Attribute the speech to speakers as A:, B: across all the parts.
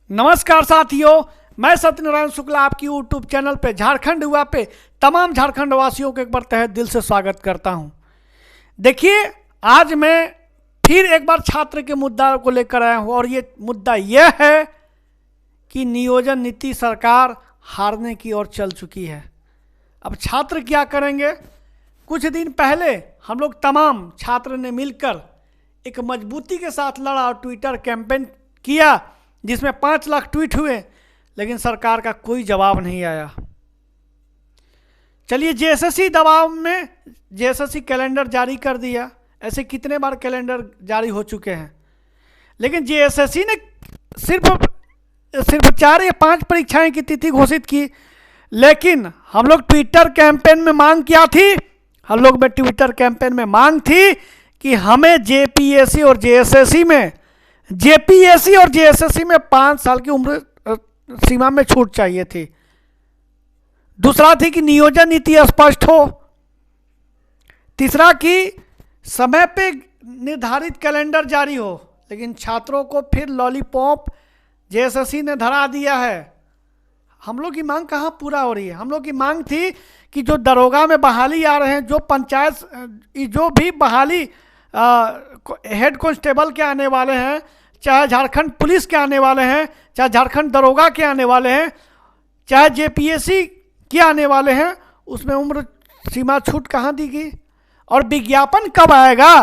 A: नमस्कार साथियों, मैं सत्यनारायण शुक्ला आपकी यूट्यूब चैनल पे झारखंड हुआ पे तमाम झारखंड वासियों को एक बार तहे दिल से स्वागत करता हूं। देखिए, आज मैं फिर एक बार छात्र के मुद्दा को लेकर आया हूं और ये मुद्दा यह है कि नियोजन नीति सरकार हारने की ओर चल चुकी है। अब छात्र क्या करेंगे? कुछ दिन पहले हम लोग तमाम छात्र ने मिलकर एक मजबूती के साथ लड़ा और ट्विटर कैंपेन किया जिसमें 5 लाख ट्वीट हुए, लेकिन सरकार का कोई जवाब नहीं आया। चलिए, जेएसएससी दबाव में जेएसएससी कैलेंडर जारी कर दिया। ऐसे कितने बार कैलेंडर जारी हो चुके हैं, लेकिन जेएसएससी ने सिर्फ 4 या 5 परीक्षाएं की तिथि घोषित की। लेकिन हम लोग ट्विटर कैंपेन में मांग क्या थी? हम लोग में ट्विटर कैंपेन में मांग थी कि हमें जेपीएससी और जेएसएससी में 5 साल की उम्र सीमा में छूट चाहिए थी। दूसरा थी कि नियोजन नीति स्पष्ट हो। तीसरा कि समय पे निर्धारित कैलेंडर जारी हो। लेकिन छात्रों को फिर लॉलीपॉप जेएसएससी ने धरा दिया है। हम लोग की मांग कहाँ पूरा हो रही है? हम लोग की मांग थी कि जो दरोगा में बहाली आ रहे हैं, जो पंचायत जो भी बहाली हेड कांस्टेबल के आने वाले हैं, चाहे झारखंड पुलिस के आने वाले हैं, चाहे झारखंड दरोगा के आने वाले हैं, चाहे जेपीएससी के आने वाले हैं, उसमें उम्र सीमा छूट कहाँ दी गई? और विज्ञापन कब आएगा?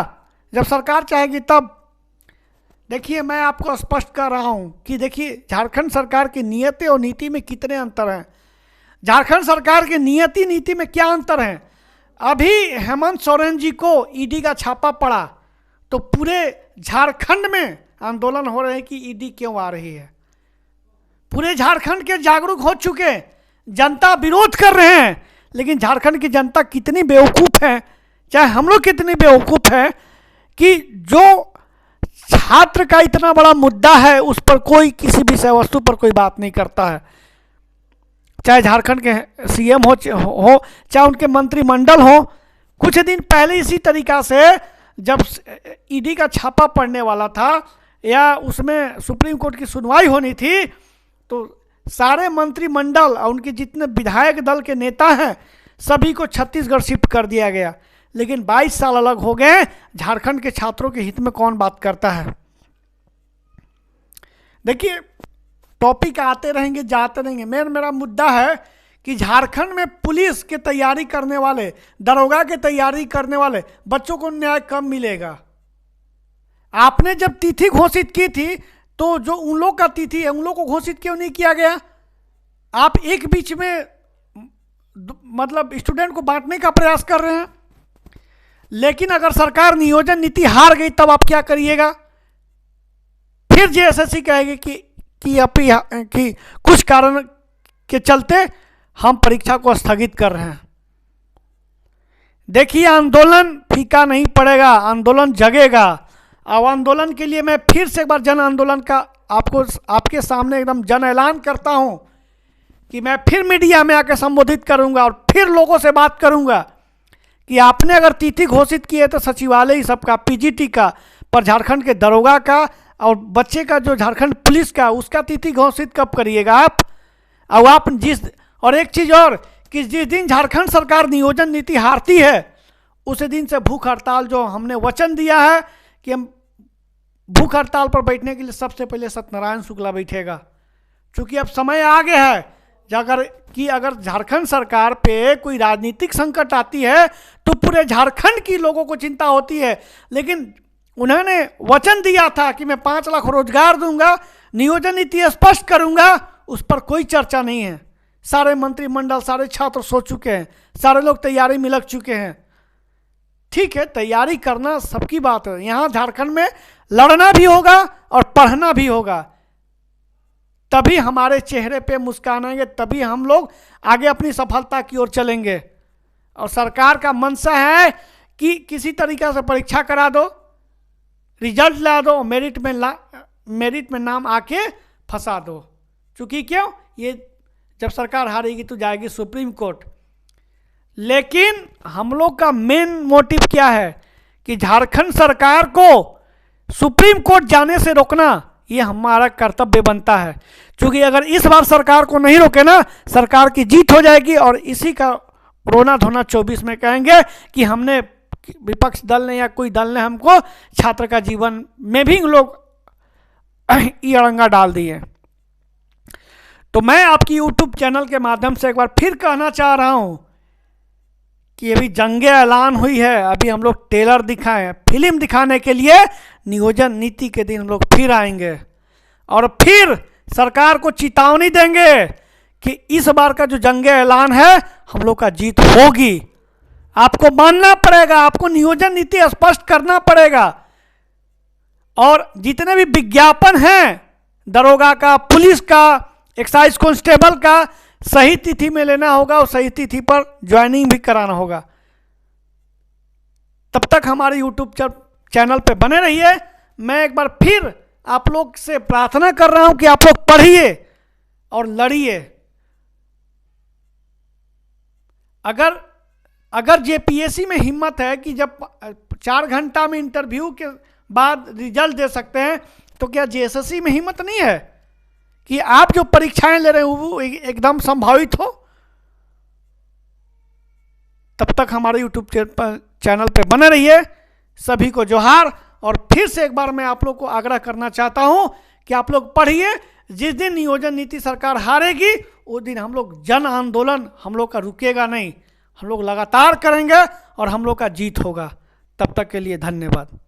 A: जब सरकार चाहेगी तब। देखिए, मैं आपको स्पष्ट कर रहा हूँ कि देखिए, झारखंड सरकार की नियति और नीति में कितने अंतर हैं। झारखंड सरकार की नियति नीति में क्या अंतर है? अभी हेमंत सोरेन जी को ईडी का छापा पड़ा तो पूरे झारखंड में आंदोलन हो रहे हैं कि ईडी क्यों आ रही है। पूरे झारखंड के जागरूक हो चुके, जनता विरोध कर रहे हैं। लेकिन झारखंड की जनता कितनी बेवकूफ़ है, चाहे हम लोग कितनी बेवकूफ़ हैं कि जो छात्र का इतना बड़ा मुद्दा है उस पर कोई किसी विषय वस्तु पर कोई बात नहीं करता है। चाहे झारखंड के सीएम हो चाहे उनके मंत्रिमंडल हो। कुछ दिन पहले इसी तरीका से जब ईडी का छापा पड़ने वाला था या उसमें सुप्रीम कोर्ट की सुनवाई होनी थी, तो सारे मंत्रिमंडल और उनके जितने विधायक दल के नेता हैं सभी को छत्तीसगढ़ शिफ्ट कर दिया गया। लेकिन 22 साल अलग हो गए, झारखंड के छात्रों के हित में कौन बात करता है? देखिए, टॉपिक आते रहेंगे जाते रहेंगे। मेरा मुद्दा है कि झारखंड में पुलिस की तैयारी करने वाले, दरोगा की तैयारी करने वाले बच्चों को न्याय कब मिलेगा? आपने जब तिथि घोषित की थी तो जो उन लोग का तिथि है उन लोग को घोषित क्यों नहीं किया गया? आप एक बीच में मतलब स्टूडेंट को बांटने का प्रयास कर रहे हैं। लेकिन अगर सरकार नियोजन नीति हार गई तब आप क्या करिएगा? फिर जेएसएससी कहेगी कि कुछ कारण के चलते हम परीक्षा को स्थगित कर रहे हैं। देखिए, आंदोलन फीका नहीं पड़ेगा, आंदोलन जगेगा। अब आंदोलन के लिए मैं फिर से एक बार जन आंदोलन का आपके सामने एकदम जन ऐलान करता हूं कि मैं फिर मीडिया में आकर संबोधित करूंगा और फिर लोगों से बात करूंगा कि आपने अगर तिथि घोषित की है तो सचिवालय ही सबका, पीजीटी का, पर झारखंड के दरोगा का और बच्चे का जो झारखंड पुलिस का, उसका तिथि घोषित कब करिएगा आप? और आप और एक चीज़ और कि जिस दिन झारखंड सरकार नियोजन नीति हारती है उसी दिन से भूख हड़ताल, जो हमने वचन दिया है कि हम भूख हड़ताल पर बैठने के लिए सबसे पहले सत्यनारायण शुक्ला बैठेगा। क्योंकि अब समय आ गया है अगर झारखंड सरकार पे कोई राजनीतिक संकट आती है तो पूरे झारखंड की लोगों को चिंता होती है। लेकिन उन्होंने वचन दिया था कि मैं 5 लाख रोजगार दूंगा, नियोजन नीति स्पष्ट करूंगा, उस पर कोई चर्चा नहीं है। सारे मंत्रिमंडल, सारे छात्र सो चुके हैं, सारे लोग तैयारी में लग चुके हैं। ठीक है, तैयारी करना सबकी बात है। यहाँ झारखंड में लड़ना भी होगा और पढ़ना भी होगा, तभी हमारे चेहरे पे मुस्कान आएंगे, तभी हम लोग आगे अपनी सफलता की ओर चलेंगे। और सरकार का मंशा है कि किसी तरीके से परीक्षा करा दो, रिजल्ट ला दो, मेरिट में नाम आके फंसा दो। क्योंकि क्यों? ये जब सरकार हारेगी तो जाएगी सुप्रीम कोर्ट। लेकिन हम लोग का मेन मोटिव क्या है कि झारखंड सरकार को सुप्रीम कोर्ट जाने से रोकना, ये हमारा कर्तव्य बनता है, क्योंकि अगर इस बार सरकार को नहीं रोके ना, सरकार की जीत हो जाएगी और इसी का रोना धोना 24 में कहेंगे कि हमने, विपक्ष दल ने या कोई दल ने हमको छात्र का जीवन में भी लोग ये अड़ंगा डाल दिए। तो मैं आपकी यूट्यूब चैनल के माध्यम से एक बार फिर कहना चाह रहा हूं कि अभी जंगे ऐलान हुई है, अभी हम लोग ट्रेलर दिखाएं, फिल्म दिखाने के लिए नियोजन नीति के दिन हम लोग फिर आएंगे और फिर सरकार को चेतावनी देंगे कि इस बार का जो जंगे ऐलान है हम लोग का जीत होगी। आपको मानना पड़ेगा, आपको नियोजन नीति स्पष्ट करना पड़ेगा और जितने भी विज्ञापन हैं दरोगा का, पुलिस का, एक्साइज कांस्टेबल का, सही तिथि में लेना होगा और सही तिथि पर ज्वाइनिंग भी कराना होगा। तब तक हमारे यूट्यूब चैनल पे बने रहिए। मैं एक बार फिर आप लोग से प्रार्थना कर रहा हूं कि आप लोग पढ़िए और लड़िए। अगर जेपीएससी में हिम्मत है कि जब 4 घंटा में इंटरव्यू के बाद रिजल्ट दे सकते हैं, तो क्या जेएसएससी में हिम्मत नहीं है कि आप जो परीक्षाएं ले रहे हो वो एकदम संभावित हो? तब तक हमारे यूट्यूब चैनल पे बने रहिए। सभी को जोहार। और फिर से एक बार मैं आप लोग को आग्रह करना चाहता हूं कि आप लोग पढ़िए। जिस दिन नियोजन नीति सरकार हारेगी उस दिन हम लोग जन आंदोलन हम लोग का रुकेगा नहीं, हम लोग लगातार करेंगे और हम लोग का जीत होगा। तब तक के लिए धन्यवाद।